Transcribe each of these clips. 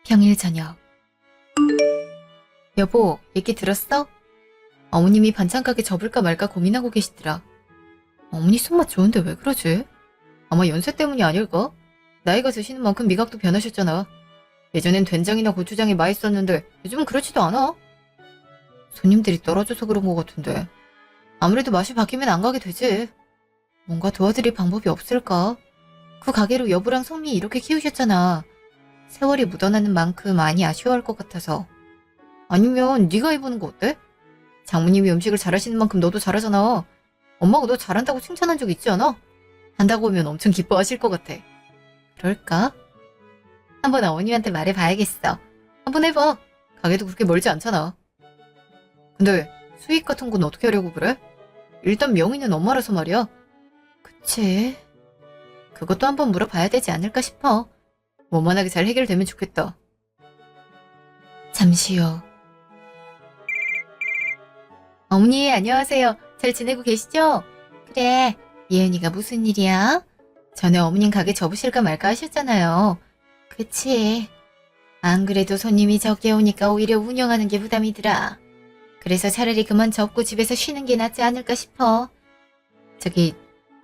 평일 저녁. 여보, 얘기 들었어? 어머님이 반찬 가게 접을까 말까 고민하고 계시더라. 어머니 손맛 좋은데 왜 그러지? 아마 연세 때문이 아닐까? 나이가 드시는 만큼 미각도 변하셨잖아. 예전엔 된장이나 고추장이 맛있었는데 요즘은 그렇지도 않아. 손님들이 떨어져서 그런 것 같은데. 아무래도 맛이 바뀌면 안 가게 되지. 뭔가 도와드릴 방법이 없을까? 그 가게로 여보랑 성미 이렇게 키우셨잖아. 세월이 묻어나는 만큼 많이 아쉬워할 것 같아서. 아니면 네가 해보는 거 어때? 장모님이 음식을 잘하시는 만큼 너도 잘하잖아. 엄마가 너 잘한다고 칭찬한 적 있지 않아? 한다고 하면 엄청 기뻐하실 것 같아. 그럴까? 한번 어머님한테 말해봐야겠어. 한번 해봐. 가게도 그렇게 멀지 않잖아. 근데 수익 같은 건 어떻게 하려고 그래? 일단 명의는 엄마라서 말이야. 그치. 그것도 한번 물어봐야 되지 않을까 싶어. 원만하게 잘 해결되면 좋겠다. 잠시 후. 어머니, 안녕하세요. 잘 지내고 계시죠? 그래, 예은이가 무슨 일이야? 전에 어머님 가게 접으실까 말까 하셨잖아요. 그치. 안 그래도 손님이 적게 오니까 오히려 운영하는 게 부담이더라. 그래서 차라리 그만 접고 집에서 쉬는 게 낫지 않을까 싶어. 저기,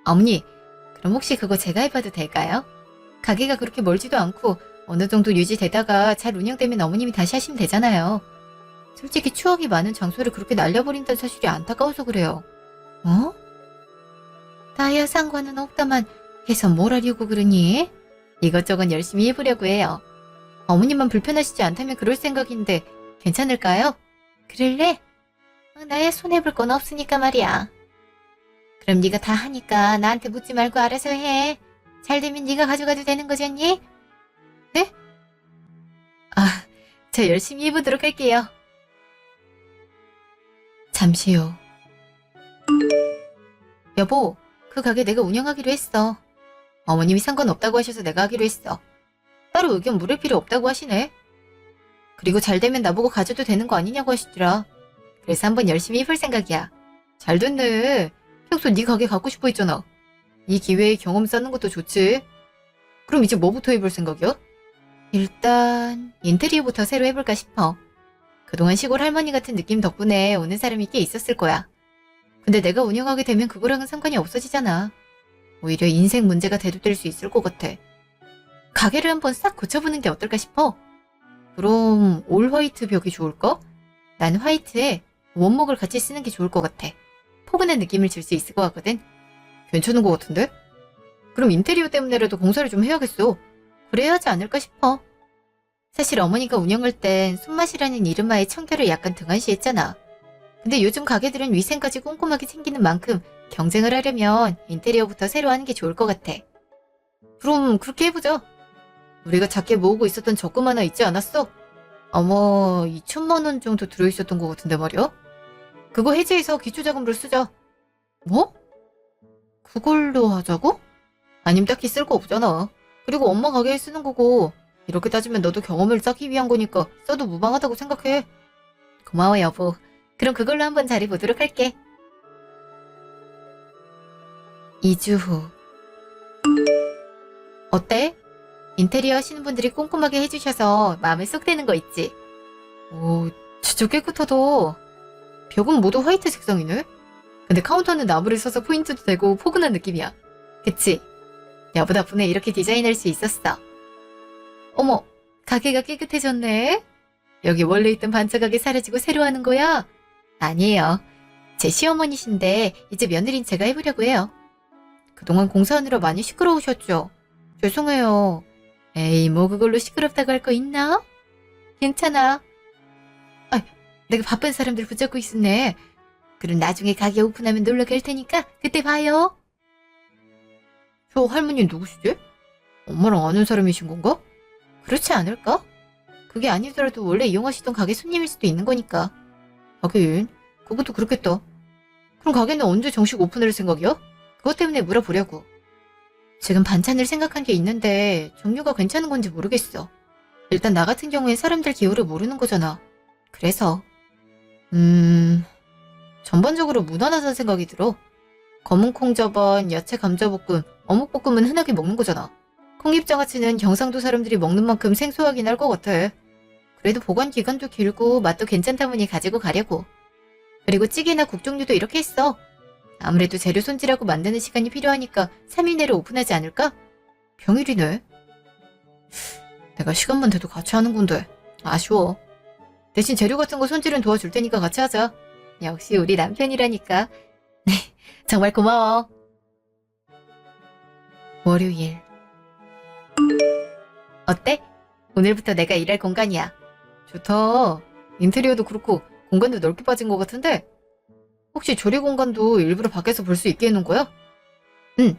어머니, 그럼 혹시 그거 제가 해봐도 될까요? 가게가 그렇게 멀지도 않고 어느 정도 유지되다가 잘 운영되면 어머님이 다시 하시면 되잖아요. 솔직히 추억이 많은 장소를 그렇게 날려버린다는 사실이 안타까워서 그래요. 어? 나야 상관은 없다만 해서 뭘 하려고 그러니? 이것저것 열심히 해보려고 해요. 어머님만 불편하시지 않다면 그럴 생각인데 괜찮을까요? 그럴래? 나야 손해볼 건 없으니까 말이야. 그럼 네가 다 하니까 나한테 묻지 말고 알아서 해. 잘 되면 네가 가져가도 되는 거잖니? 네? 아, 저 열심히 해보도록 할게요. 잠시 후. 여보, 그 가게 내가 운영하기로 했어. 어머님이 상관없다고 하셔서 내가 하기로 했어. 따로 의견 물을 필요 없다고 하시네. 그리고 잘 되면 나보고 가져도 되는 거 아니냐고 하시더라. 그래서 한번 열심히 해볼 생각이야. 잘 됐네. 평소 네 가게 갖고 싶어 했잖아. 이 기회에 경험 쌓는 것도 좋지. 그럼 이제 뭐부터 해볼 생각이야? 일단 인테리어부터 새로 해볼까 싶어. 그동안 시골 할머니 같은 느낌 덕분에 오는 사람이 꽤 있었을 거야. 근데 내가 운영하게 되면 그거랑은 상관이 없어지잖아. 오히려 인생 문제가 대두될 수 있을 것 같아. 가게를 한번 싹 고쳐보는 게 어떨까 싶어. 그럼 올 화이트 벽이 좋을까? 난 화이트에 원목을 같이 쓰는 게 좋을 것 같아. 포근한 느낌을 줄 수 있을 것 같거든. 괜찮은 것 같은데? 그럼 인테리어 때문에라도 공사를 좀 해야겠어. 그래야 하지 않을까 싶어. 사실 어머니가 운영할 땐 손맛이라는 이름하에 청결을 약간 등한시했잖아. 근데 요즘 가게들은 위생까지 꼼꼼하게 챙기는 만큼 경쟁을 하려면 인테리어부터 새로 하는 게 좋을 것 같아. 그럼 그렇게 해보자. 우리가 작게 모으고 있었던 적금 하나 있지 않았어? 아마 2천만 원 정도 들어있었던 것 같은데 말이야. 그거 해지해서 기초자금으로 쓰자. 뭐? 그걸로 하자고? 아님 딱히 쓸 거 없잖아. 그리고 엄마 가게에 쓰는 거고 이렇게 따지면 너도 경험을 쌓기 위한 거니까 써도 무방하다고 생각해. 고마워 여보. 그럼 그걸로 한번 잘해보도록 할게. 2주 후. 어때? 인테리어 하시는 분들이 꼼꼼하게 해주셔서 마음에 쏙 드는 거 있지? 오, 진짜 깨끗하다. 벽은 모두 화이트 색상이네? 근데 카운터는 나무를 써서 포인트도 되고 포근한 느낌이야. 그치? 여보 덕분에 이렇게 디자인할 수 있었어. 어머, 가게가 깨끗해졌네? 여기 원래 있던 반차 가게 사라지고 새로 하는 거야? 아니에요. 제 시어머니신데 이제 며느린 제가 해보려고 해요. 그동안 공사하느라 많이 시끄러우셨죠? 죄송해요. 에이, 뭐 그걸로 시끄럽다고 할 거 있나? 괜찮아. 아, 내가 바쁜 사람들 붙잡고 있었네. 그럼 나중에 가게 오픈하면 놀러 갈 테니까 그때 봐요. 저 할머니 누구시지? 엄마랑 아는 사람이신 건가? 그렇지 않을까? 그게 아니더라도 원래 이용하시던 가게 손님일 수도 있는 거니까. 하긴 그것도 그렇겠다. 그럼 가게는 언제 정식 오픈할 생각이야? 그것 때문에 물어보려고. 지금 반찬을 생각한 게 있는데 종류가 괜찮은 건지 모르겠어. 일단 나 같은 경우엔 사람들 기호를 모르는 거잖아. 그래서 전반적으로 무난하다는 생각이 들어. 검은 콩자반, 야채 감자볶음, 어묵볶음은 흔하게 먹는 거잖아. 콩잎장아찌는 경상도 사람들이 먹는 만큼 생소하긴 할 것 같아. 그래도 보관 기간도 길고 맛도 괜찮다 보니 가지고 가려고. 그리고 찌개나 국 종류도 이렇게 했어. 아무래도 재료 손질하고 만드는 시간이 필요하니까 3일 내로 오픈하지 않을까? 평일이네. 내가 시간만 돼도 같이 하는 건데 아쉬워. 대신 재료 같은 거 손질은 도와줄 테니까 같이 하자. 역시 우리 남편이라니까. 네, 정말 고마워. 월요일. 어때? 오늘부터 내가 일할 공간이야. 좋다. 인테리어도 그렇고 공간도 넓게 빠진 것 같은데? 혹시 조리 공간도 일부러 밖에서 볼 수 있게 해놓은 거야? 응.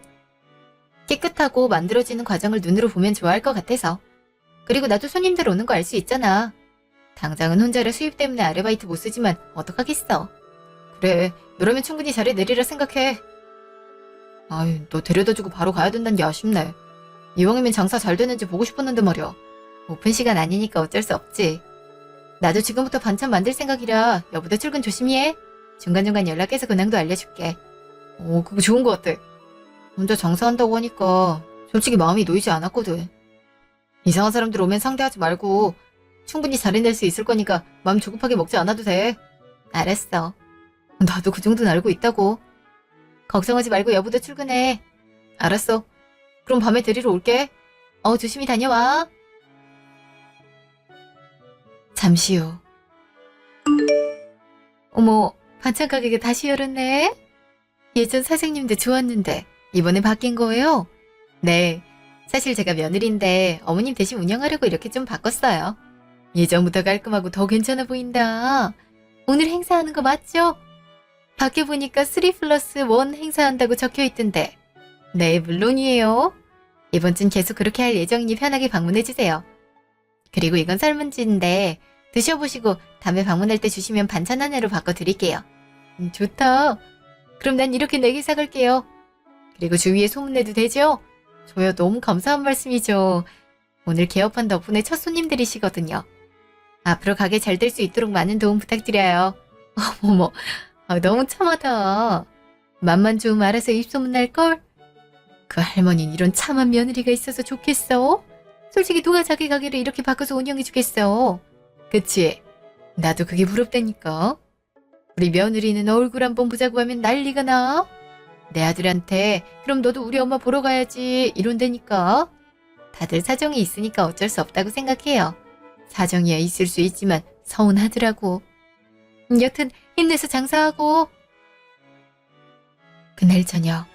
깨끗하고 만들어지는 과정을 눈으로 보면 좋아할 것 같아서. 그리고 나도 손님들 오는 거 알 수 있잖아. 당장은 혼자라 수입 때문에 아르바이트 못 쓰지만 어떡하겠어. 그래, 너라면 충분히 잘해내리라 생각해. 아유, 너 데려다주고 바로 가야 된다는 게 아쉽네. 이왕이면 장사 잘 되는지 보고 싶었는데 말이야. 오픈 시간 아니니까 어쩔 수 없지. 나도 지금부터 반찬 만들 생각이라 여보도 출근 조심히 해. 중간중간 연락해서 근황도 알려줄게. 오, 그거 좋은 것 같아. 혼자 장사한다고 하니까 솔직히 마음이 놓이지 않았거든. 이상한 사람들 오면 상대하지 말고 충분히 잘해낼 수 있을 거니까 마음 조급하게 먹지 않아도 돼. 알았어. 나도 그 정도는 알고 있다고. 걱정하지 말고 여보도 출근해. 알았어. 그럼 밤에 데리러 올게. 조심히 다녀와. 잠시 후. 어머, 반찬 가게가 다시 열었네. 예전 사장님도 좋았는데 이번에 바뀐 거예요? 네. 사실 제가 며느리인데 어머님 대신 운영하려고 이렇게 좀 바꿨어요. 예전보다 깔끔하고 더 괜찮아 보인다. 오늘 행사하는 거 맞죠? 밖에 보니까 3+1 행사한다고 적혀있던데. 네, 물론이에요. 이번 준 계속 그렇게 할 예정이니 편하게 방문해주세요. 그리고 이건 설문지인데 드셔보시고 다음에 방문할 때 주시면 반찬 하나로 바꿔드릴게요. 좋다. 그럼 난 이렇게 4개 사갈게요. 그리고 주위에 소문내도 되죠? 저야 너무 감사한 말씀이죠. 오늘 개업한 덕분에 첫 손님들이시거든요. 앞으로 가게 잘 될 수 있도록 많은 도움 부탁드려요. 어머머, 너무 참하다. 맘만 좋으면 알아서 입소문 날걸? 그 할머니는 이런 참한 며느리가 있어서 좋겠어? 솔직히 누가 자기 가게를 이렇게 바꿔서 운영해주겠어? 그치? 나도 그게 부럽다니까. 우리 며느리는 얼굴 한번 보자고 하면 난리가 나. 내 아들한테 그럼 너도 우리 엄마 보러 가야지 이런다니까. 다들 사정이 있으니까 어쩔 수 없다고 생각해요. 사정이야 있을 수 있지만 서운하더라고. 여튼 힘내서 장사하고. 그날 저녁.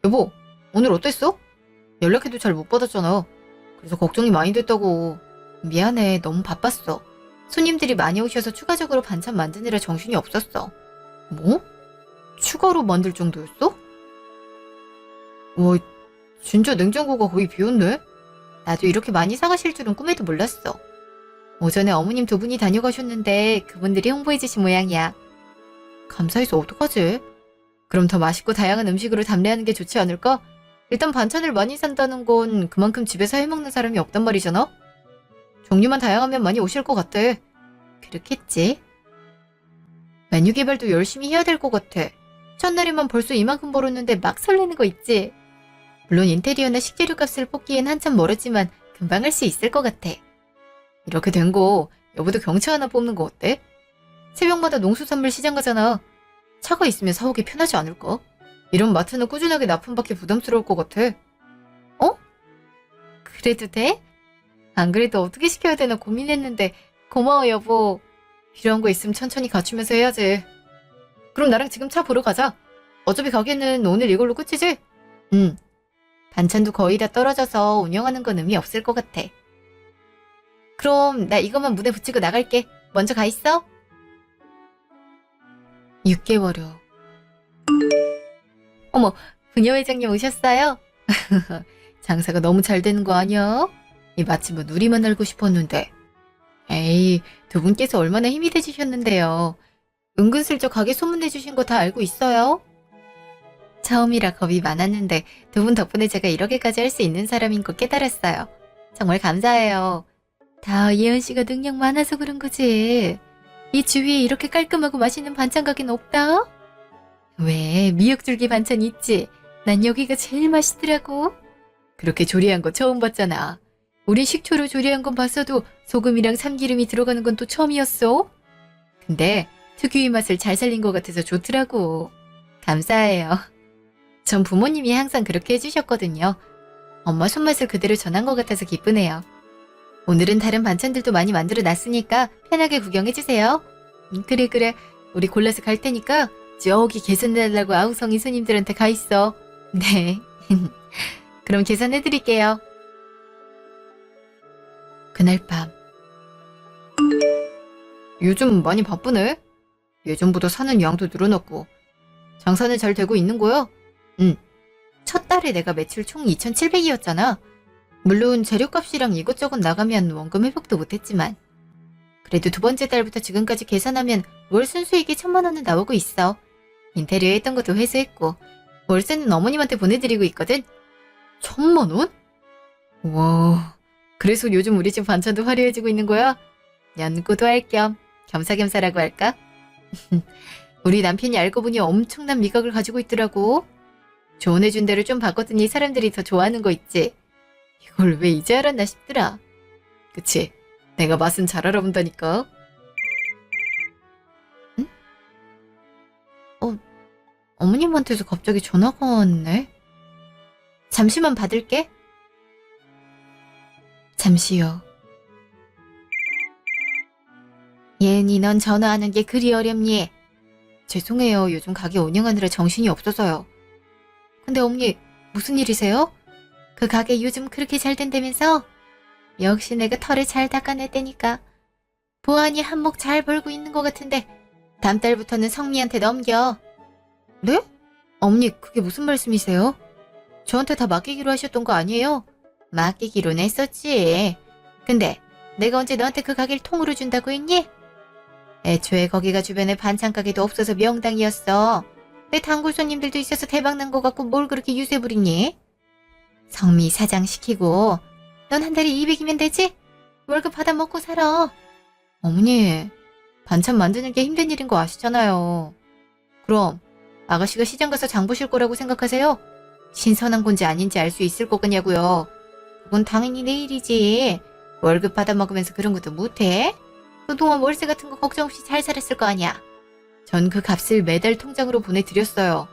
여보, 오늘 어땠어? 연락해도 잘 못 받았잖아. 그래서 걱정이 많이 됐다고. 미안해, 너무 바빴어. 손님들이 많이 오셔서 추가적으로 반찬 만드느라 정신이 없었어. 뭐? 추가로 만들 정도였어? 와, 진짜 냉장고가 거의 비었네? 나도 이렇게 많이 사가실 줄은 꿈에도 몰랐어. 오전에 어머님 2분이 다녀가셨는데 그분들이 홍보해주신 모양이야. 감사해서 어떡하지? 그럼 더 맛있고 다양한 음식으로 답례하는 게 좋지 않을까? 일단 반찬을 많이 산다는 건 그만큼 집에서 해먹는 사람이 없단 말이잖아? 종류만 다양하면 많이 오실 것 같아. 그렇겠지? 메뉴 개발도 열심히 해야 될 것 같아. 첫날에만 벌써 이만큼 벌었는데 막 설레는 거 있지? 물론 인테리어나 식재료 값을 뽑기엔 한참 멀었지만 금방 할 수 있을 것 같아. 이렇게 된 거 여보도 경차 하나 뽑는 거 어때? 새벽마다 농수산물 시장 가잖아. 차가 있으면 사오기 편하지 않을까? 이런 마트는 꾸준하게 납품받기 부담스러울 것 같아. 어? 그래도 돼? 안 그래도 어떻게 시켜야 되나 고민했는데 고마워 여보. 필요한 거 있으면 천천히 갖추면서 해야지. 그럼 나랑 지금 차 보러 가자. 어차피 가게는 오늘 이걸로 끝이지? 응. 반찬도 거의 다 떨어져서 운영하는 건 의미 없을 것 같아. 그럼 나 이것만 문에 붙이고 나갈게. 먼저 가 있어. 6개월 후. 어머, 부녀 회장님 오셨어요? 장사가 너무 잘 되는 거 아니야? 이 마침은 우리만 알고 싶었는데. 에이, 2분께서 얼마나 힘이 되주셨는데요. 은근슬쩍 가게 소문내주신 거 다 알고 있어요? 처음이라 겁이 많았는데 2분 덕분에 제가 이렇게까지 할 수 있는 사람인 걸 깨달았어요. 정말 감사해요. 다 예은 씨가 능력 많아서 그런 거지. 이 주위에 이렇게 깔끔하고 맛있는 반찬 가게는 없다? 왜, 미역줄기 반찬 있지? 난 여기가 제일 맛있더라고. 그렇게 조리한 거 처음 봤잖아. 우린 식초로 조리한 건 봤어도 소금이랑 참기름이 들어가는 건 또 처음이었어. 근데 특유의 맛을 잘 살린 것 같아서 좋더라고. 감사해요. 전 부모님이 항상 그렇게 해주셨거든요. 엄마 손맛을 그대로 전한 것 같아서 기쁘네요. 오늘은 다른 반찬들도 많이 만들어 놨으니까 편하게 구경해주세요. 그래. 우리 골라서 갈 테니까 저기 계산해달라고 아우성이 손님들한테 가 있어. 네. 그럼 계산해드릴게요. 그날 밤. 요즘 많이 바쁘네? 예전보다 사는 양도 늘어났고 장사는 잘 되고 있는 거야? 응. 첫 달에 내가 매출 총 2,700이었잖아. 물론 재료값이랑 이것저것 나가면 원금 회복도 못했지만 그래도 두 번째 달부터 지금까지 계산하면 월 순수익이 1,000만 원은 나오고 있어. 인테리어 했던 것도 회수했고 월세는 어머님한테 보내드리고 있거든. 1,000만 원? 와, 그래서 요즘 우리 집 반찬도 화려해지고 있는 거야? 연구도 할 겸 겸사겸사라고 할까? 우리 남편이 알고 보니 엄청난 미각을 가지고 있더라고. 조언해준 대로 좀 바꿨더니 사람들이 더 좋아하는 거 있지. 이걸 왜 이제 알았나 싶더라. 그치? 내가 맛은 잘 알아본다니까. 응? 어머님한테서 갑자기 전화가 왔네. 잠시만 받을게. 잠시요. 예은이, 넌 전화하는 게 그리 어렵니? 죄송해요. 요즘 가게 운영하느라 정신이 없어서요. 근데 어머니, 무슨 일이세요? 그 가게 요즘 그렇게 잘 된다면서? 역시 내가 털을 잘 닦아냈다니까. 보안이 한몫 잘 벌고 있는 것 같은데 다음 달부터는 성미한테 넘겨. 네? 어머니, 그게 무슨 말씀이세요? 저한테 다 맡기기로 하셨던 거 아니에요? 맡기기로는 했었지. 근데 내가 언제 너한테 그 가게를 통으로 준다고 했니? 애초에 거기가 주변에 반찬 가게도 없어서 명당이었어. 내 단골 손님들도 있어서 대박난 거 같고 뭘 그렇게 유세 부리니? 성미 사장 시키고 넌 한 달에 200이면 되지? 월급 받아 먹고 살아. 어머니, 반찬 만드는 게 힘든 일인 거 아시잖아요. 그럼 아가씨가 시장 가서 장 보실 거라고 생각하세요? 신선한 건지 아닌지 알 수 있을 거냐고요. 그건 당연히 내 일이지. 월급 받아 먹으면서 그런 것도 못해? 그동안 월세 같은 거 걱정 없이 잘 살았을 거 아니야. 전 그 값을 매달 통장으로 보내드렸어요.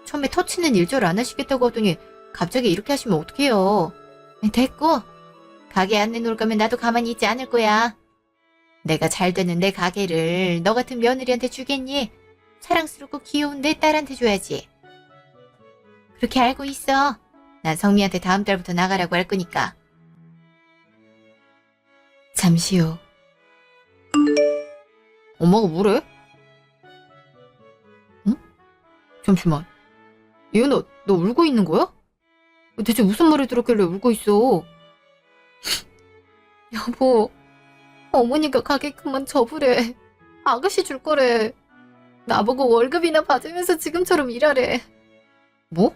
처음에 터치는 일절 안 하시겠다고 하더니 갑자기 이렇게 하시면 어떡해요. 됐고, 가게 안 내놓을 거면 나도 가만히 있지 않을 거야. 내가 잘 되는 내 가게를 너 같은 며느리한테 주겠니? 사랑스럽고 귀여운 내 딸한테 줘야지. 그렇게 알고 있어. 난 성미한테 다음 달부터 나가라고 할 거니까. 잠시요. 엄마가 뭐래? 응? 잠시만. 예은아, 너 울고 있는 거야? 대체 무슨 말을 들었길래 울고 있어? 여보, 어머니가 가게 그만 접으래. 아가씨 줄 거래. 나보고 월급이나 받으면서 지금처럼 일하래. 뭐?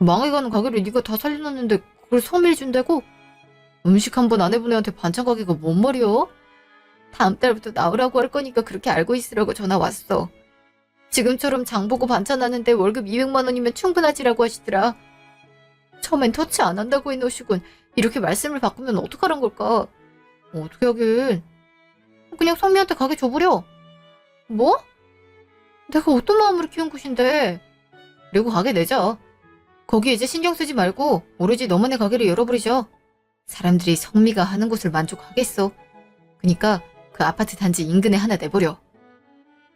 망해가는 가게를 네가 다 살려놨는데 그걸 성밀 준다고? 음식 한 번 안 해본 애한테 반찬 가게가 뭔 말이야? 다음 달부터 나오라고 할 거니까 그렇게 알고 있으라고 전화 왔어. 지금처럼 장 보고 반찬하는데 월급 200만 원이면 충분하지라고 하시더라. 처음엔 터치 안 한다고 해놓으시곤 이렇게 말씀을 바꾸면 어떡하란 걸까? 어떻게 하긴. 그냥 성미한테 가게 줘버려. 뭐? 내가 어떤 마음으로 키운 곳인데. 그리고 가게 내자. 거기 이제 신경 쓰지 말고 오로지 너만의 가게를 열어버리자. 사람들이 성미가 하는 곳을 만족하겠어. 그니까 그 아파트 단지 인근에 하나 내버려.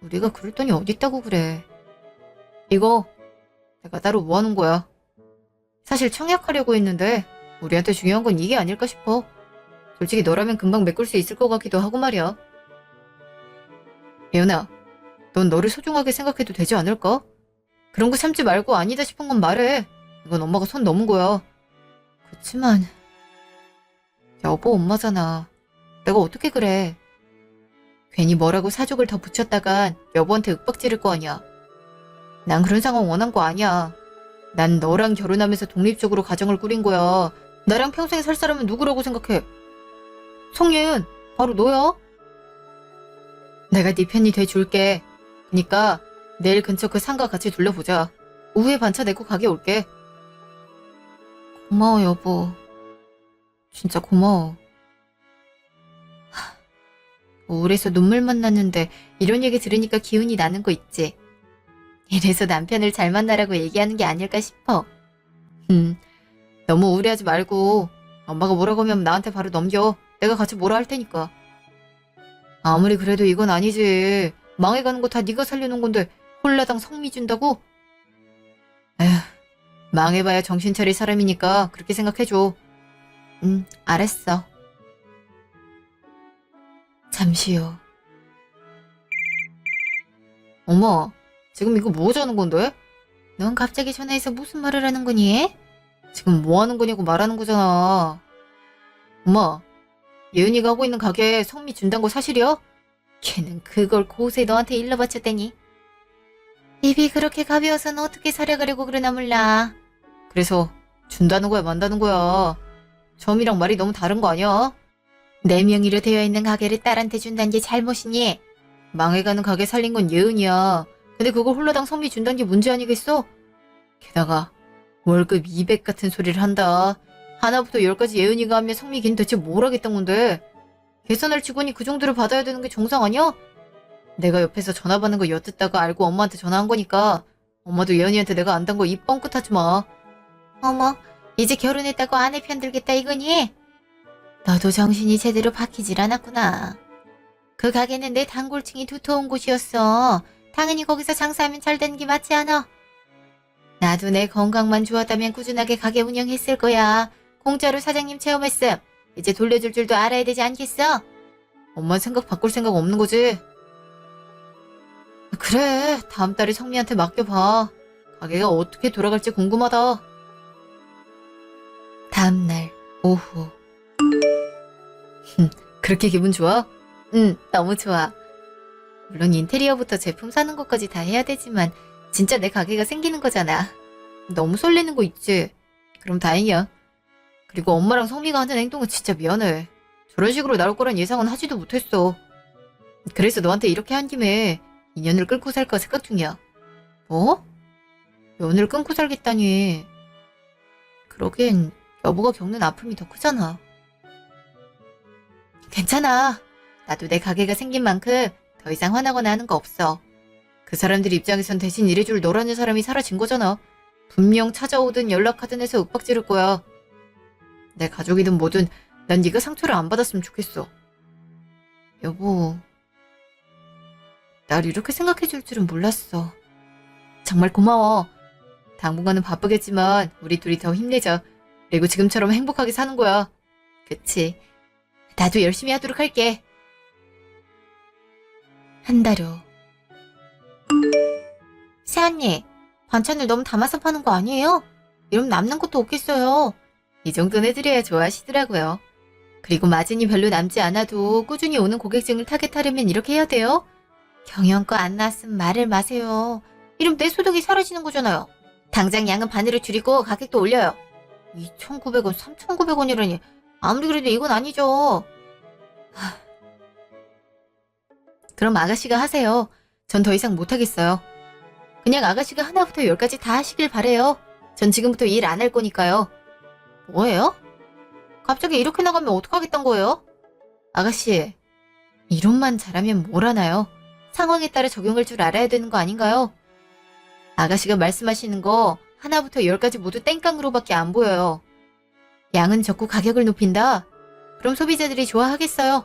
우리가 그럴 돈이 어딨다고 그래. 이거 내가 따로 모아놓은 거야. 사실 청약하려고 했는데 우리한테 중요한 건 이게 아닐까 싶어. 솔직히 너라면 금방 메꿀 수 있을 것 같기도 하고 말이야. 예은아, 넌 너를 소중하게 생각해도 되지 않을까? 그런 거 참지 말고 아니다 싶은 건 말해. 이건 엄마가 선 넘은 거야. 그치만 여보 엄마잖아. 내가 어떻게 그래. 괜히 뭐라고 사족을 더 붙였다간 여보한테 윽박지를 거 아니야. 난 그런 상황 원한 거 아니야. 난 너랑 결혼하면서 독립적으로 가정을 꾸린 거야. 나랑 평생 살 사람은 누구라고 생각해? 성예은, 바로 너야. 내가 네 편이 돼줄게. 그니까 내일 근처 그 상가 같이 둘러보자. 오후에 반차 내고 가게 올게. 고마워, 여보. 진짜 고마워. 우울해서 눈물만 났는데 이런 얘기 들으니까 기운이 나는 거 있지. 이래서 남편을 잘 만나라고 얘기하는 게 아닐까 싶어. 너무 우울해하지 말고 엄마가 뭐라고 하면 나한테 바로 넘겨. 내가 같이 뭐라 할 테니까. 아무리 그래도 이건 아니지. 망해가는 거 다 네가 살려놓은 건데 홀라당 성미 준다고? 에휴, 망해봐야 정신 차릴 사람이니까 그렇게 생각해줘. 알았어. 잠시요. 어머, 지금 이거 뭐 하자는 건데? 넌 갑자기 전화해서 무슨 말을 하는 거니? 지금 뭐 하는 거냐고 말하는 거잖아. 엄마, 예은이가 하고 있는 가게에 성미 준다는 거 사실이야? 걔는 그걸 고세 너한테 일러 바쳤다니. 입이 그렇게 가벼워서는 어떻게 살아가려고 그러나 몰라. 그래서 준다는 거야 만다는 거야. 처음이랑 말이 너무 다른 거 아니야? 내 명의로 되어 있는 가게를 딸한테 준다는 게 잘못이니? 망해가는 가게 살린 건 예은이야. 근데 그걸 홀라당 성미 준다는 게 문제 아니겠어? 게다가 월급 200 같은 소리를 한다. 하나부터 10까지 예은이가 하면 성미 걔는 대체 뭘 하겠다는 건데? 계산할 직원이 그 정도를 받아야 되는 게 정상 아니야? 내가 옆에서 전화 받는 거 엿듣다가 알고 엄마한테 전화한 거니까 엄마도 예은이한테 내가 안단 거 입 뻥끗하지 마. 어머, 이제 결혼했다고 아내 편들겠다 이거니? 너도 정신이 제대로 박히질 않았구나. 그 가게는 내 단골층이 두터운 곳이었어. 당연히 거기서 장사하면 잘 되는 게 맞지 않아? 나도 내 건강만 좋았다면 꾸준하게 가게 운영했을 거야. 공짜로 사장님 체험했음. 이제 돌려줄 줄도 알아야 되지 않겠어? 엄마 생각 바꿀 생각 없는 거지? 그래, 다음 달에 성미한테 맡겨봐. 가게가 어떻게 돌아갈지 궁금하다. 다음날 오후. 그렇게 기분 좋아? 응, 너무 좋아. 물론 인테리어부터 제품 사는 것까지 다 해야 되지만 진짜 내 가게가 생기는 거잖아. 너무 설레는 거 있지? 그럼 다행이야. 그리고 엄마랑 성미가 하는 행동은 진짜 미안해. 저런 식으로 나올 거란 예상은 하지도 못했어. 그래서 너한테 이렇게 한 김에 인연을 끊고 살까 생각 중이야. 뭐? 연을 끊고 살겠다니. 그러기엔 여보가 겪는 아픔이 더 크잖아. 괜찮아. 나도 내 가게가 생긴 만큼 더 이상 화나거나 하는 거 없어. 그 사람들 입장에선 대신 일해줄 너라는 사람이 사라진 거잖아. 분명 찾아오든 연락하든 해서 윽박지를 거야. 내 가족이든 뭐든 난 네가 상처를 안 받았으면 좋겠어. 여보, 날 이렇게 생각해줄 줄은 몰랐어. 정말 고마워. 당분간은 바쁘겠지만 우리 둘이 더 힘내자. 그리고 지금처럼 행복하게 사는 거야. 그치? 나도 열심히 하도록 할게. 한 달 후. 새언니, 반찬을 너무 담아서 파는 거 아니에요? 이러면 남는 것도 없겠어요. 이 정도는 해드려야 좋아하시더라고요. 그리고 마진이 별로 남지 않아도 꾸준히 오는 고객층을 타겟하려면 이렇게 해야 돼요. 경영거 안 나왔으면 말을 마세요. 이러면 내 소득이 사라지는 거잖아요. 당장 양은 반으로 줄이고 가격도 올려요. 2,900원, 3,900원이라니 아무리 그래도 이건 아니죠. 그럼 아가씨가 하세요. 전 더 이상 못하겠어요. 그냥 아가씨가 하나부터 10까지 다 하시길 바래요. 전 지금부터 일 안 할 거니까요. 뭐예요? 갑자기 이렇게 나가면 어떡하겠단 거예요? 아가씨, 이론만 잘하면 뭘 하나요? 상황에 따라 적용할 줄 알아야 되는 거 아닌가요? 아가씨가 말씀하시는 거 하나부터 10까지 모두 땡깡으로밖에 안 보여요. 양은 적고 가격을 높인다? 그럼 소비자들이 좋아하겠어요.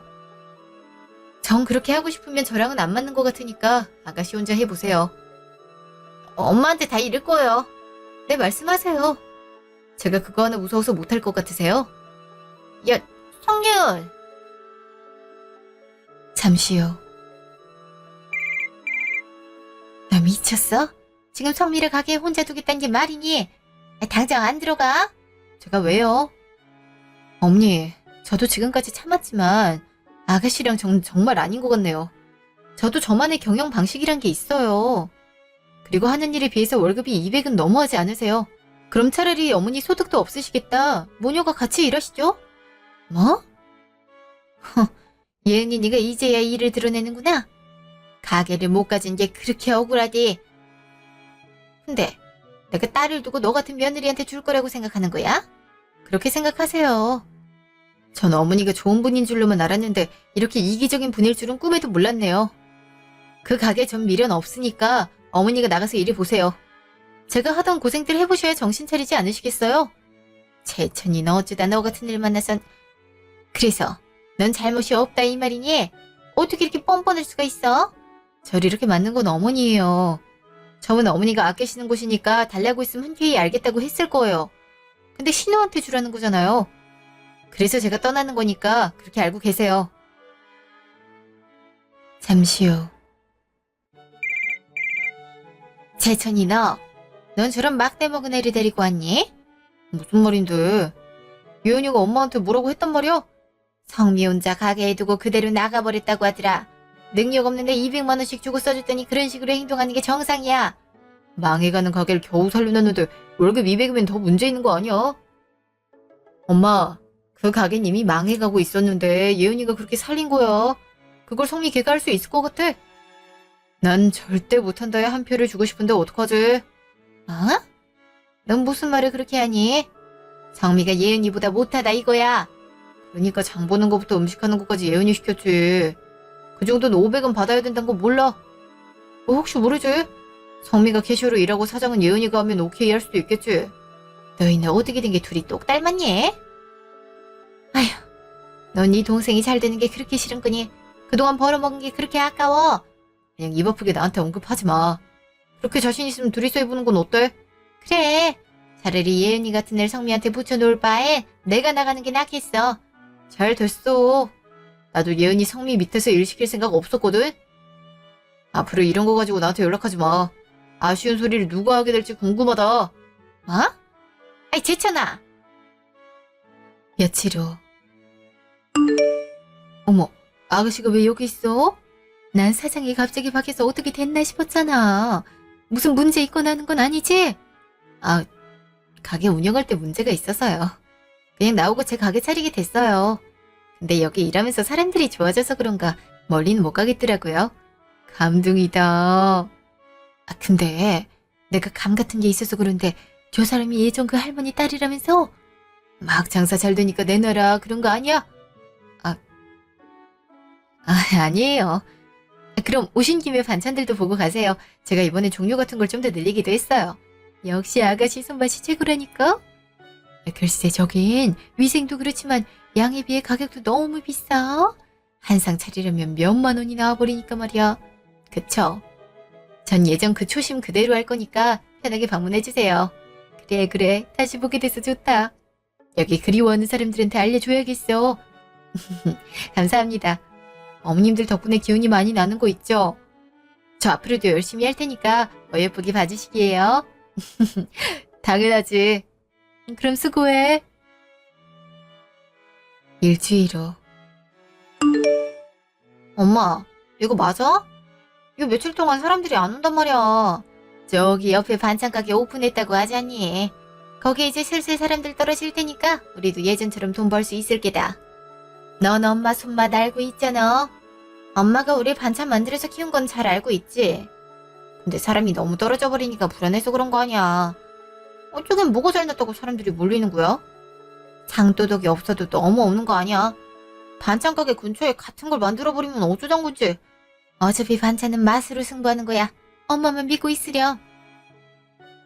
정 그렇게 하고 싶으면 저랑은 안 맞는 것 같으니까 아가씨 혼자 해보세요. 엄마한테 다 이럴 거예요. 네, 말씀하세요. 제가 그거 하나 무서워서 못할 것 같으세요? 야, 성윤! 잠시 후. 너 미쳤어? 지금 성미를 가게에 혼자 두겠다는 게 말이니? 당장 안 들어가? 제가 왜요? 어머니, 저도 지금까지 참았지만 아가씨랑 정말 아닌 것 같네요. 저도 저만의 경영 방식이란 게 있어요. 그리고 하는 일에 비해서 월급이 200은 너무하지 않으세요? 그럼 차라리 어머니 소득도 없으시겠다. 모녀가 같이 일하시죠? 뭐? 예은이 네가 이제야 일을 드러내는구나. 가게를 못 가진 게 그렇게 억울하디. 근데 내가 딸을 두고 너 같은 며느리한테 줄 거라고 생각하는 거야? 그렇게 생각하세요. 전 어머니가 좋은 분인 줄로만 알았는데 이렇게 이기적인 분일 줄은 꿈에도 몰랐네요. 그 가게 전 미련 없으니까 어머니가 나가서 일해 보세요. 제가 하던 고생들 해보셔야 정신 차리지 않으시겠어요? 재천이 너 어쩌다 너 같은 일 만나선. 그래서 넌 잘못이 없다 이 말이니? 어떻게 이렇게 뻔뻔할 수가 있어? 저를 이렇게 만든 건 어머니예요. 저는 어머니가 아끼시는 곳이니까 달라고 있으면 흔쾌히 알겠다고 했을 거예요. 근데 신우한테 주라는 거잖아요. 그래서 제가 떠나는 거니까 그렇게 알고 계세요. 잠시 후. 재천이 넌 저런 막대 먹은 애를 데리고 왔니? 무슨 말인데? 예은이가 엄마한테 뭐라고 했단 말이야? 성미 혼자 가게에 두고 그대로 나가버렸다고 하더라. 능력 없는데 200만 원씩 주고 써줬더니 그런 식으로 행동하는 게 정상이야. 망해가는 가게를 겨우 살려놨는데 월급 200이면 더 문제 있는 거 아니야? 엄마, 그 가게는 이미 망해가고 있었는데 예은이가 그렇게 살린 거야. 그걸 성미 걔가 할 수 있을 것 같아? 난 절대 못한다에 한 표를 주고 싶은데 어떡하지? 어? 넌 무슨 말을 그렇게 하니? 성미가 예은이보다 못하다 이거야. 그러니까 장 보는 것부터 음식하는 것까지 예은이 시켰지. 그 정도는 500은 받아야 된다는 거 몰라? 혹시 모르지? 성미가 캐셔로 일하고 사장은 예은이가 하면 오케이 할 수도 있겠지. 너희는 어떻게 된 게 둘이 똑 닮았니? 아휴, 넌 네 동생이 잘 되는 게 그렇게 싫은 거니? 그동안 벌어먹은 게 그렇게 아까워? 그냥 입 아프게 나한테 언급하지 마. 그렇게 자신 있으면 둘이서 해보는 건 어때? 그래. 차라리 예은이 같은 애를 성미한테 붙여놓을 바엔 내가 나가는 게 낫겠어. 잘 됐어. 나도 예은이 성미 밑에서 일 시킬 생각 없었거든? 앞으로 이런 거 가지고 나한테 연락하지 마. 아쉬운 소리를 누가 하게 될지 궁금하다. 어? 아이, 재천아. 며칠 후. 어머, 아가씨가 왜 여기 있어? 난 사장이 갑자기 밖에서 어떻게 됐나 싶었잖아. 무슨 문제 있거나 하는 건 아니지? 아, 가게 운영할 때 문제가 있어서요. 그냥 나오고 제 가게 차리게 됐어요. 근데 여기 일하면서 사람들이 좋아져서 그런가 멀리는 못 가겠더라고요. 감동이다. 아, 근데 내가 감 같은 게 있어서 그런데 저 사람이 예전 그 할머니 딸이라면서? 막 장사 잘 되니까 내놔라 그런 거 아니야? 아니에요. 그럼 오신 김에 반찬들도 보고 가세요. 제가 이번에 종류 같은 걸 좀 더 늘리기도 했어요. 역시 아가씨 손맛이 최고라니까? 글쎄 저긴 위생도 그렇지만 양에 비해 가격도 너무 비싸. 한 상 차리려면 몇만 원이 나와버리니까 말이야. 그쵸? 전 예전 그 초심 그대로 할 거니까 편하게 방문해주세요. 그래 다시 보게 돼서 좋다. 여기 그리워하는 사람들한테 알려줘야겠어. 감사합니다. 어머님들 덕분에 기운이 많이 나는 거 있죠? 저 앞으로도 열심히 할 테니까 어여쁘게 봐주시기에요. 당연하지. 그럼 수고해. 일주일 후. 엄마, 이거 맞아? 이거 며칠 동안 사람들이 안 온단 말이야. 저기 옆에 반찬 가게 오픈했다고 하잖니. 거기 이제 슬슬 사람들 떨어질 테니까 우리도 예전처럼 돈 벌 수 있을 게다. 넌 엄마 손맛 알고 있잖아. 엄마가 우리 반찬 만들어서 키운 건 잘 알고 있지. 근데 사람이 너무 떨어져 버리니까 불안해서 그런 거 아니야. 어쩌긴 뭐가 잘났다고 사람들이 몰리는 거야? 장도덕이 없어도 너무 없는 거 아니야? 반찬 가게 근처에 같은 걸 만들어버리면 어쩌잔 건지. 어차피 반찬은 맛으로 승부하는 거야. 엄마만 믿고 있으렴.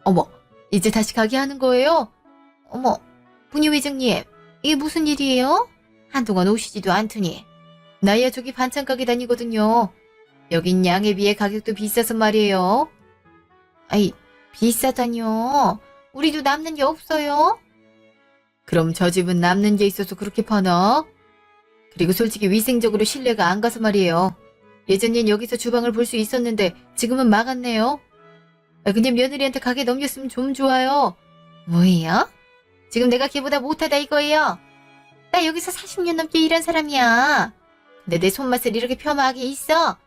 어머, 이제 다시 가게 하는 거예요? 어머, 분유 회장님, 이게 무슨 일이에요? 한동안 오시지도 않더니. 나야 저기 반찬 가게 다니거든요. 여긴 양에 비해 가격도 비싸서 말이에요. 아이, 비싸다뇨. 우리도 남는 게 없어요. 그럼 저 집은 남는 게 있어서 그렇게 파나? 그리고 솔직히 위생적으로 신뢰가 안 가서 말이에요. 예전엔 여기서 주방을 볼 수 있었는데 지금은 막았네요. 그냥 며느리한테 가게 넘겼으면 좀 좋아요. 뭐예요? 지금 내가 걔보다 못하다 이거예요. 나 여기서 40년 넘게 일한 사람이야. 근데 내 손맛을 이렇게 폄하하게 있어?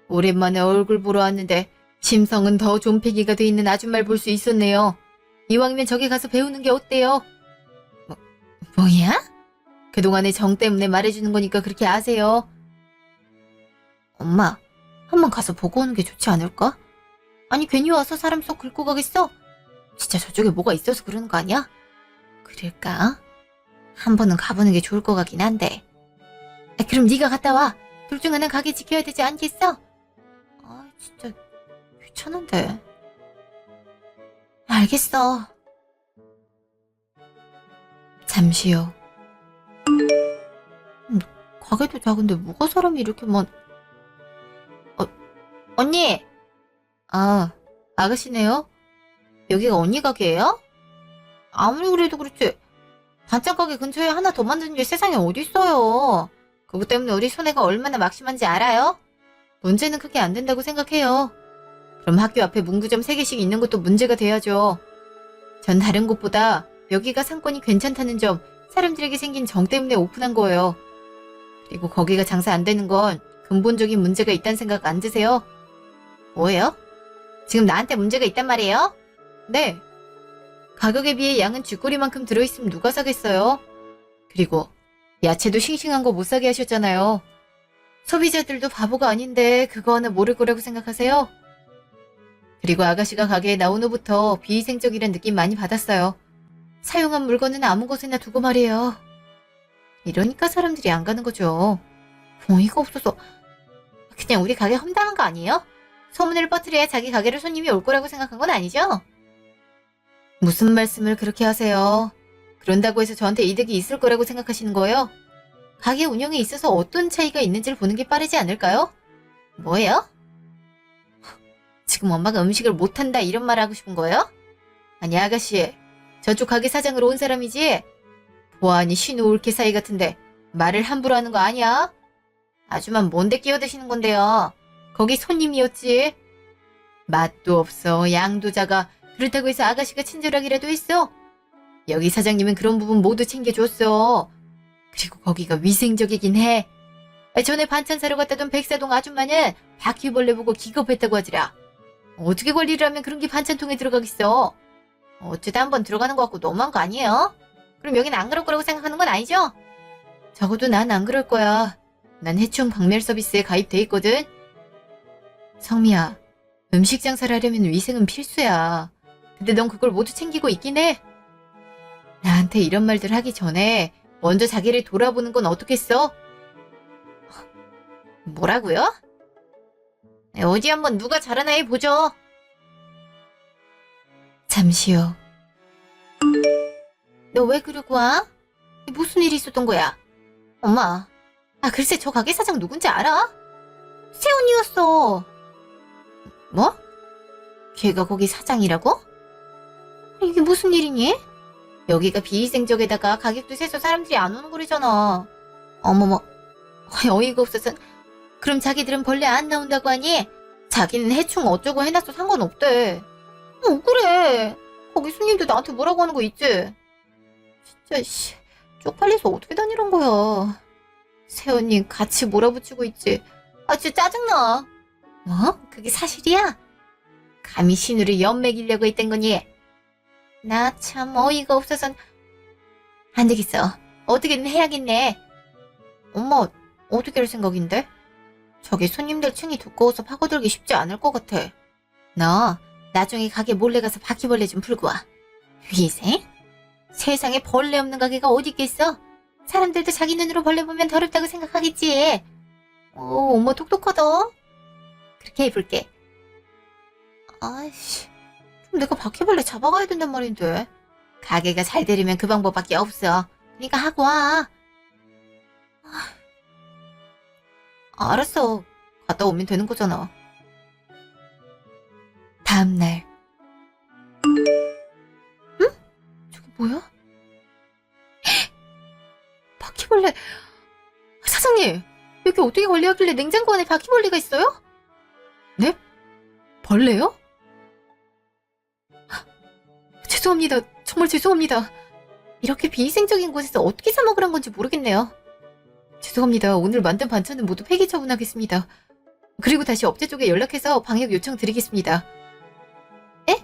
오랜만에 얼굴 보러 왔는데 심성은 더 존폐기가 돼 있는 아줌마를 볼 수 있었네요. 이왕이면 저기 가서 배우는 게 어때요? 뭐야? 그동안의 정 때문에 말해주는 거니까 그렇게 아세요. 엄마, 한번 가서 보고 오는 게 좋지 않을까? 아니 괜히 와서 사람 속 긁고 가겠어? 진짜 저쪽에 뭐가 있어서 그러는 거 아니야? 그럴까? 한 번은 가보는 게 좋을 것 같긴 한데. 그럼 네가 갔다 와. 둘 중 하나 가게 지켜야 되지 않겠어? 아, 진짜 귀찮은데. 알겠어. 잠시요. 가게도 작은데 뭐가 사람이 이렇게 언니! 아, 아가씨네요? 여기가 언니 가게예요? 아무리 그래도 그렇지. 반찬 가게 근처에 하나 더 만드는 게 세상에 어딨어요. 그것 때문에 우리 손해가 얼마나 막심한지 알아요? 문제는 크게 안 된다고 생각해요. 그럼 학교 앞에 문구점 3개씩 있는 것도 문제가 돼야죠. 전 다른 곳보다 여기가 상권이 괜찮다는 점, 사람들에게 생긴 정 때문에 오픈한 거예요. 그리고 거기가 장사 안 되는 건 근본적인 문제가 있다는 생각 안 드세요? 뭐예요? 지금 나한테 문제가 있단 말이에요? 네. 가격에 비해 양은 쥐꼬리만큼 들어있으면 누가 사겠어요? 그리고 야채도 싱싱한 거 못 사게 하셨잖아요. 소비자들도 바보가 아닌데 그거 하나 모를 거라고 생각하세요? 그리고 아가씨가 가게에 나온 후부터 비위생적이란 느낌 많이 받았어요. 사용한 물건은 아무 곳에나 두고 말이에요. 이러니까 사람들이 안 가는 거죠. 어이가 없어서. 그냥 우리 가게 험담한 거 아니에요? 소문을 퍼뜨려야 자기 가게로 손님이 올 거라고 생각한 건 아니죠? 무슨 말씀을 그렇게 하세요? 그런다고 해서 저한테 이득이 있을 거라고 생각하시는 거예요? 가게 운영에 있어서 어떤 차이가 있는지를 보는 게 빠르지 않을까요? 뭐예요? 지금 엄마가 음식을 못한다 이런 말 하고 싶은 거예요? 아니 아가씨, 저쪽 가게 사장으로 온 사람이지? 보아하니 신우올케 사이 같은데 말을 함부로 하는 거 아니야? 아줌만 뭔데 끼어드시는 건데요? 거기 손님이었지? 맛도 없어, 양도 작아. 그렇다고 해서 아가씨가 친절하기라도 했어? 여기 사장님은 그런 부분 모두 챙겨줬어. 그리고 거기가 위생적이긴 해. 전에 반찬 사러 갔다 던 백사동 아줌마는 바퀴벌레 보고 기겁했다고 하지라. 어떻게 관리를 하면 그런 게 반찬통에 들어가겠어? 어쩌다 한번 들어가는 거 같고 너무한 거 아니에요? 그럼 여긴 안 그럴 거라고 생각하는 건 아니죠? 적어도 난 안 그럴 거야. 난 해충 박멸 서비스에 가입돼 있거든. 성미야, 음식 장사를 하려면 위생은 필수야. 근데 넌 그걸 모두 챙기고 있긴 해. 나한테 이런 말들 하기 전에 먼저 자기를 돌아보는 건 어떻겠어? 뭐라고요? 어디 한번 누가 잘하나 해보죠. 잠시요. 너 왜 그러고 와? 무슨 일이 있었던 거야? 엄마, 글쎄 저 가게 사장 누군지 알아? 세훈이었어. 뭐? 걔가 거기 사장이라고? 이게 무슨 일이니? 여기가 비위생적에다가 가격도 세서 사람들이 안 오는 거래잖아. 어머머, 어이가 없어서. 그럼 자기들은 벌레 안 나온다고 하니? 자기는 해충 어쩌고 해놨어 상관없대. 그래. 거기 손님들 나한테 뭐라고 하는 거 있지? 진짜 쪽팔려서 어떻게 다니란 거야. 세연님 같이 몰아붙이고 있지. 진짜 짜증나. 뭐? 그게 사실이야? 감히 신우를 연맥이려고 했던 거니? 나 참 어이가 없어선 안 되겠어. 어떻게든 해야겠네. 엄마, 어떻게 할 생각인데? 저기 손님들 층이 두꺼워서 파고들기 쉽지 않을 것 같아. 너 나중에 가게 몰래 가서 바퀴벌레 좀 풀고 와. 위생? 세상에 벌레 없는 가게가 어디 있겠어? 사람들도 자기 눈으로 벌레 보면 더럽다고 생각하겠지. 엄마 똑똑하다. 그렇게 해볼게. 아이씨, 그럼 내가 바퀴벌레 잡아가야 된단 말인데. 가게가 잘 되려면 그 방법밖에 없어. 그러니까 하고 와. 알았어. 갔다 오면 되는 거잖아. 다음날. 응? 저게 뭐야? 바퀴벌레. 사장님, 여기 어떻게 관리하길래 냉장고 안에 바퀴벌레가 있어요? 네? 벌레요? 죄송합니다. 정말 죄송합니다. 이렇게 비위생적인 곳에서 어떻게 사 먹으란 건지 모르겠네요. 죄송합니다. 오늘 만든 반찬은 모두 폐기 처분하겠습니다. 그리고 다시 업체 쪽에 연락해서 방역 요청 드리겠습니다. 에?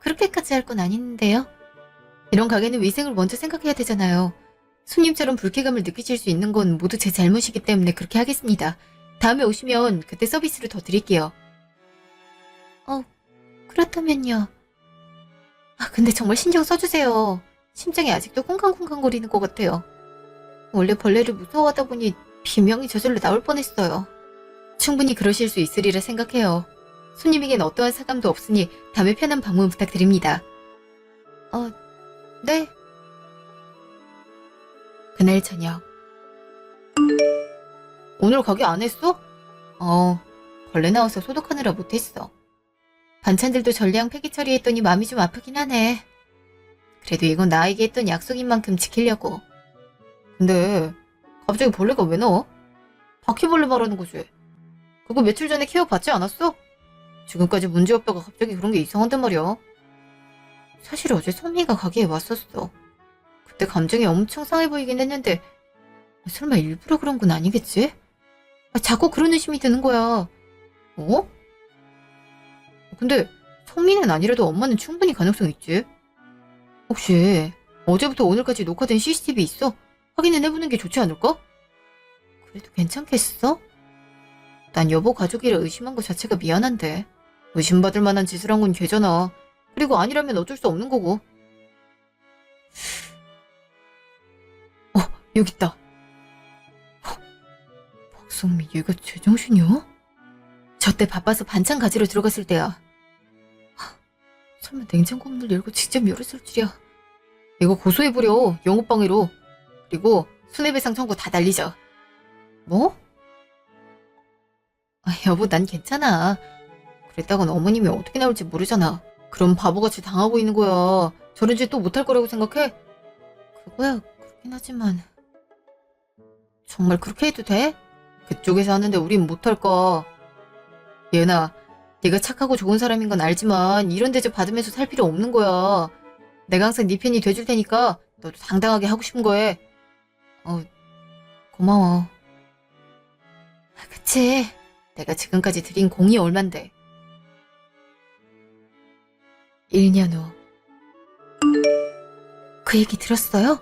그렇게까지 할 건 아닌데요. 이런 가게는 위생을 먼저 생각해야 되잖아요. 손님처럼 불쾌감을 느끼실 수 있는 건 모두 제 잘못이기 때문에 그렇게 하겠습니다. 다음에 오시면 그때 서비스를 더 드릴게요. 그렇다면요. 근데 정말 신경 써주세요. 심장이 아직도 쿵쾅쿵쾅거리는 것 같아요. 원래 벌레를 무서워하다 보니 비명이 저절로 나올 뻔했어요. 충분히 그러실 수 있으리라 생각해요. 손님에겐 어떠한 사감도 없으니 다음에 편한 방문 부탁드립니다. 네. 그날 저녁. 오늘 가게 안 했어? 벌레 나와서 소독하느라 못했어. 반찬들도 전량 폐기 처리했더니 마음이 좀 아프긴 하네. 그래도 이건 나에게 했던 약속인 만큼 지키려고. 근데 갑자기 벌레가 왜 나와? 바퀴벌레 말하는 거지. 그거 며칠 전에 케어 받지 않았어? 지금까지 문제없다가 갑자기 그런 게 이상한단 말이야. 사실 어제 선미가 가게에 왔었어. 그때 감정이 엄청 상해 보이긴 했는데 설마 일부러 그런 건 아니겠지? 자꾸 그런 의심이 드는 거야. 근데 선미는 아니라도 엄마는 충분히 가능성 있지. 혹시 어제부터 오늘까지 녹화된 CCTV 있어? 확인은 해보는 게 좋지 않을까? 그래도 괜찮겠어? 난 여보 가족이라 의심한 거 자체가 미안한데 의심받을 만한 짓을 한 건 걔잖아. 그리고 아니라면 어쩔 수 없는 거고. 여기 있다. 박성미 얘가 제정신이야? 저 때 바빠서 반찬 가지러 들어갔을 때야. 설마 냉장고 문을 열고 직접 열었을 줄이야. 이거 고소해버려. 영업방해로. 그리고 손해배상 청구 다 날리자. 뭐? 여보 난 괜찮아. 그랬다간 어머님이 어떻게 나올지 모르잖아. 그럼 바보같이 당하고 있는 거야. 저런 짓 또 못할 거라고 생각해? 그거야 그렇긴 하지만 정말 그렇게 해도 돼? 그쪽에서 하는데 우린 못할까? 예나, 네가 착하고 좋은 사람인 건 알지만 이런 대접 받으면서 살 필요 없는 거야. 내가 항상 네 편이 돼줄 테니까 너도 당당하게 하고 싶은 거 해. 고마워. 그치. 내가 지금까지 드린 공이 얼만데. 1년 후. 그 얘기 들었어요?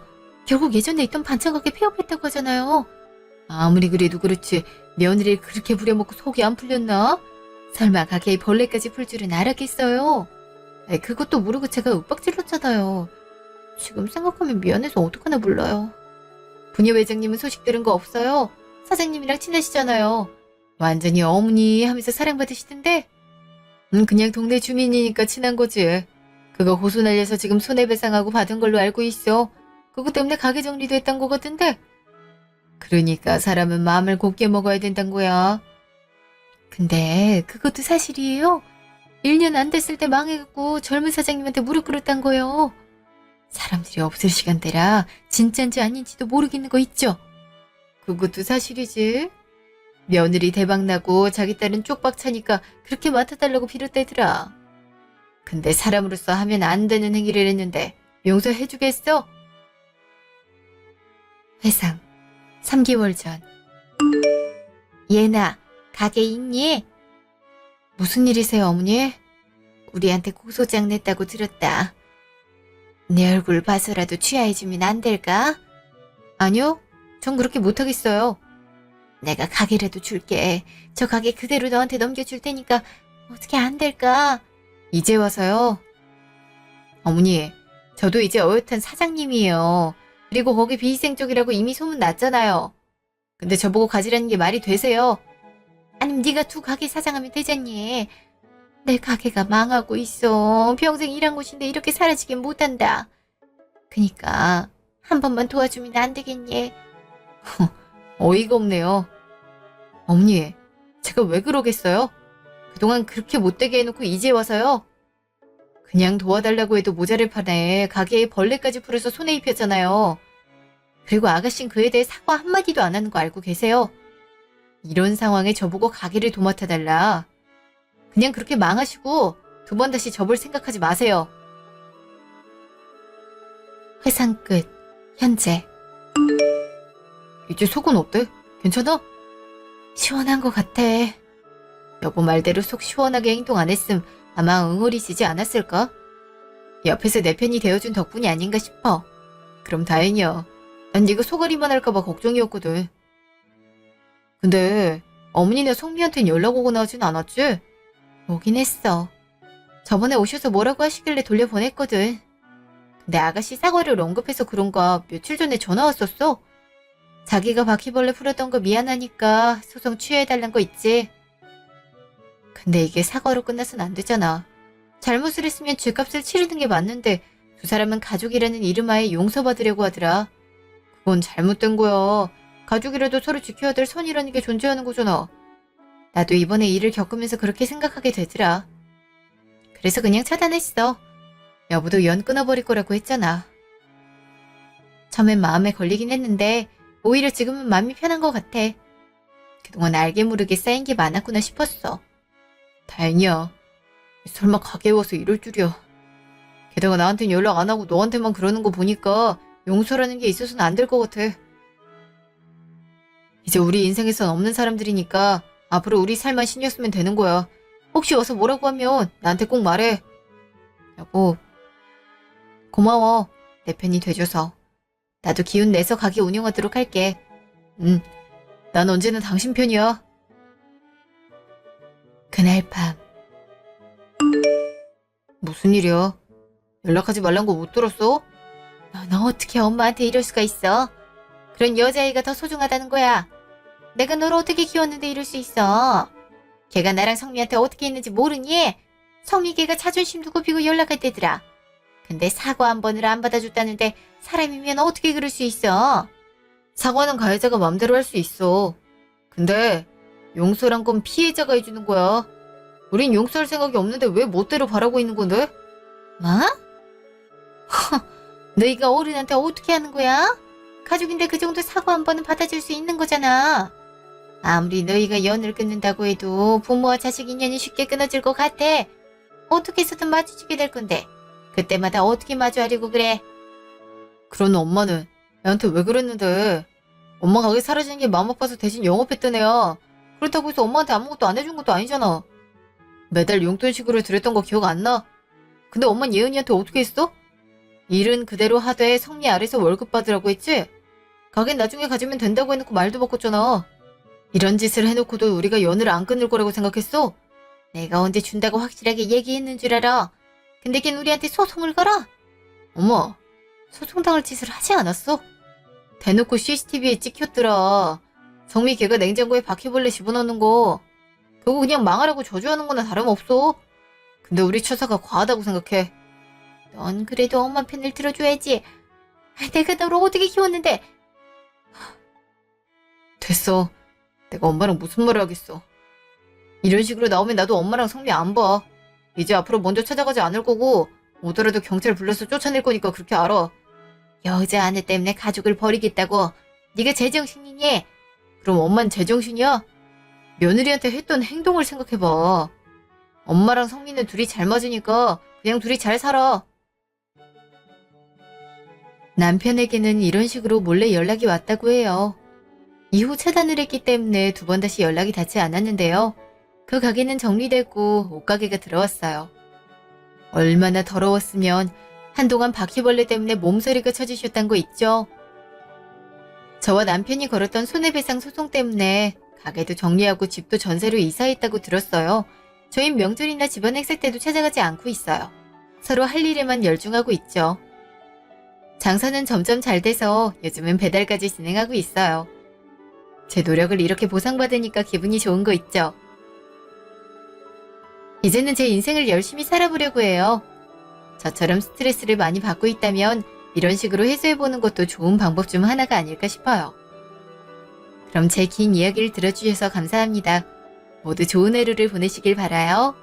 결국 예전에 있던 반찬 가게 폐업했다고 하잖아요. 아무리 그래도 그렇지 며느리를 그렇게 부려먹고 속이 안 풀렸나? 설마 가게에 벌레까지 풀 줄은 알았겠어요? 그것도 모르고 제가 윽박질렀잖아요. 지금 생각하면 미안해서 어떡하나 몰라요. 부녀 회장님은 소식 들은 거 없어요? 사장님이랑 친하시잖아요. 완전히 어머니 하면서 사랑받으시던데? 그냥 동네 주민이니까 친한 거지. 그거 고소 날려서 지금 손해배상하고 받은 걸로 알고 있어. 그것 때문에 가게 정리도 했단 거 같은데? 그러니까 사람은 마음을 곱게 먹어야 된단 거야. 근데 그것도 사실이에요. 1년 안 됐을 때 망해갖고 젊은 사장님한테 무릎 꿇었단 거요. 사람들이 없을 시간대라 진짠지 아닌지도 모르겠는 거 있죠? 그것도 사실이지. 며느리 대박나고 자기 딸은 쪽박 차니까 그렇게 맡아달라고 빌었대더라. 근데 사람으로서 하면 안 되는 행위를 했는데 용서해주겠어? 회상 3개월 전. 예나, 가게 있니? 무슨 일이세요, 어머니? 우리한테 고소장 냈다고 들었다. 내 얼굴 봐서라도 취하해주면 안 될까? 아니요, 전 그렇게 못하겠어요. 내가 가게라도 줄게. 저 가게 그대로 너한테 넘겨줄 테니까 어떻게 안 될까? 이제 와서요? 어머니, 저도 이제 어엿한 사장님이에요. 그리고 거기 비위생 쪽이라고 이미 소문 났잖아요. 근데 저보고 가지라는 게 말이 되세요? 아니면 네가 두 가게 사장하면 되잖니. 내 가게가 망하고 있어. 평생 일한 곳인데 이렇게 사라지긴 못한다. 그니까 한 번만 도와주면 안 되겠니? 어이가 없네요. 어머니, 제가 왜 그러겠어요? 그동안 그렇게 못되게 해놓고 이제 와서요? 그냥 도와달라고 해도 모자를 파네. 가게에 벌레까지 풀어서 손해 입혔잖아요. 그리고 아가씨는 그에 대해 사과 한마디도 안 하는 거 알고 계세요? 이런 상황에 저보고 가게를 도맡아달라. 그냥 그렇게 망하시고 두 번 다시 접을 생각하지 마세요. 회상 끝. 현재. 이제 속은 어때? 괜찮아? 시원한 것 같아. 여보 말대로 속 시원하게 행동 안 했음 아마 응어리지지 않았을까? 옆에서 내 편이 되어준 덕분이 아닌가 싶어. 그럼 다행이야. 난 네가 속앓이만 할까봐 걱정이었거든. 근데 어머니네 성미한텐 연락 오거나 하진 않았지? 오긴 했어. 저번에 오셔서 뭐라고 하시길래 돌려보냈거든. 근데 아가씨 사과를 언급해서 그런가 며칠 전에 전화 왔었어. 자기가 바퀴벌레 풀었던 거 미안하니까 소송 취하해달란 거 있지. 근데 이게 사과로 끝나선 안 되잖아. 잘못을 했으면 죗값을 치르는 게 맞는데 두 사람은 가족이라는 이름하에 용서받으려고 하더라. 그건 잘못된 거야. 가족이라도 서로 지켜야 될 선이라는 게 존재하는 거잖아. 나도 이번에 일을 겪으면서 그렇게 생각하게 되더라. 그래서 그냥 차단했어. 여보도 연 끊어버릴 거라고 했잖아. 처음엔 마음에 걸리긴 했는데 오히려 지금은 마음이 편한 것 같아. 그동안 알게 모르게 쌓인 게 많았구나 싶었어. 다행이야. 설마 가게에 와서 이럴 줄이야. 게다가 나한텐 연락 안 하고 너한테만 그러는 거 보니까 용서라는 게 있어서는 안 될 것 같아. 이제 우리 인생에선 없는 사람들이니까 앞으로 우리 살만 신경 쓰면 되는 거야. 혹시 와서 뭐라고 하면 나한테 꼭 말해. 여보, 고마워. 내 편이 돼줘서. 나도 기운 내서 가게 운영하도록 할게. 난 언제나 당신 편이야. 그날 밤. 무슨 일이야? 연락하지 말란 거 못 들었어? 너 어떻게 엄마한테 이럴 수가 있어? 그런 여자아이가 더 소중하다는 거야. 내가 너를 어떻게 키웠는데 이럴 수 있어? 걔가 나랑 성미한테 어떻게 했는지 모르니? 성미 걔가 자존심도 굽히고 연락할 때더라. 근데 사과 한 번을 안 받아줬다는데 사람이면 어떻게 그럴 수 있어? 사과는 가해자가 맘대로 할 수 있어. 근데 용서란 건 피해자가 해주는 거야. 우린 용서할 생각이 없는데 왜 멋대로 바라고 있는 건데? 뭐? 너희가 어른한테 어떻게 하는 거야? 가족인데 그 정도 사과 한 번은 받아줄 수 있는 거잖아. 아무리 너희가 연을 끊는다고 해도 부모와 자식 인연이 쉽게 끊어질 것 같아. 어떻게 해서든 마주치게 될 건데 그때마다 어떻게 마주하려고 그래? 그런 엄마는 애한테 왜 그랬는데? 엄마 가게 사라지는 게 마음 아파서 대신 영업했던 애야. 그렇다고 해서 엄마한테 아무것도 안 해준 것도 아니잖아. 매달 용돈식으로 드렸던 거 기억 안 나? 근데 엄마는 예은이한테 어떻게 했어? 일은 그대로 하되 성미 아래서 월급 받으라고 했지? 가게는 나중에 가지면 된다고 해놓고 말도 바꿨잖아. 이런 짓을 해놓고도 우리가 연을 안 끊을 거라고 생각했어? 내가 언제 준다고 확실하게 얘기했는 줄 알아. 근데 걘 우리한테 소송을 걸어? 어머, 소송당할 짓을 하지 않았어? 대놓고 CCTV에 찍혔더라. 성미 걔가 냉장고에 바퀴벌레 집어넣는 거. 그거 그냥 망하라고 저주하는 거나 다름없어. 근데 우리 처사가 과하다고 생각해. 넌 그래도 엄마 편을 들어줘야지. 내가 너를 어떻게 키웠는데. 됐어. 내가 엄마랑 무슨 말을 하겠어. 이런 식으로 나오면 나도 엄마랑 성미 안 봐. 이제 앞으로 먼저 찾아가지 않을 거고 오더라도 경찰 불러서 쫓아낼 거니까 그렇게 알아. 여자 아내 때문에 가족을 버리겠다고. 네가 제정신이니? 그럼 엄만 제정신이야? 며느리한테 했던 행동을 생각해봐. 엄마랑 성미는 둘이 잘 맞으니까 그냥 둘이 잘 살아. 남편에게는 이런 식으로 몰래 연락이 왔다고 해요. 이후 차단을 했기 때문에 두 번 다시 연락이 닿지 않았는데요. 그 가게는 정리되고 옷가게가 들어왔어요. 얼마나 더러웠으면 한동안 바퀴벌레 때문에 몸서리가 쳐지셨단 거 있죠? 저와 남편이 걸었던 손해배상 소송 때문에 가게도 정리하고 집도 전세로 이사했다고 들었어요. 저희 명절이나 집안 행사 때도 찾아가지 않고 있어요. 서로 할 일에만 열중하고 있죠. 장사는 점점 잘 돼서 요즘은 배달까지 진행하고 있어요. 제 노력을 이렇게 보상받으니까 기분이 좋은 거 있죠. 이제는 제 인생을 열심히 살아보려고 해요. 저처럼 스트레스를 많이 받고 있다면 이런 식으로 해소해보는 것도 좋은 방법 중 하나가 아닐까 싶어요. 그럼 제 긴 이야기를 들어주셔서 감사합니다. 모두 좋은 하루를 보내시길 바라요.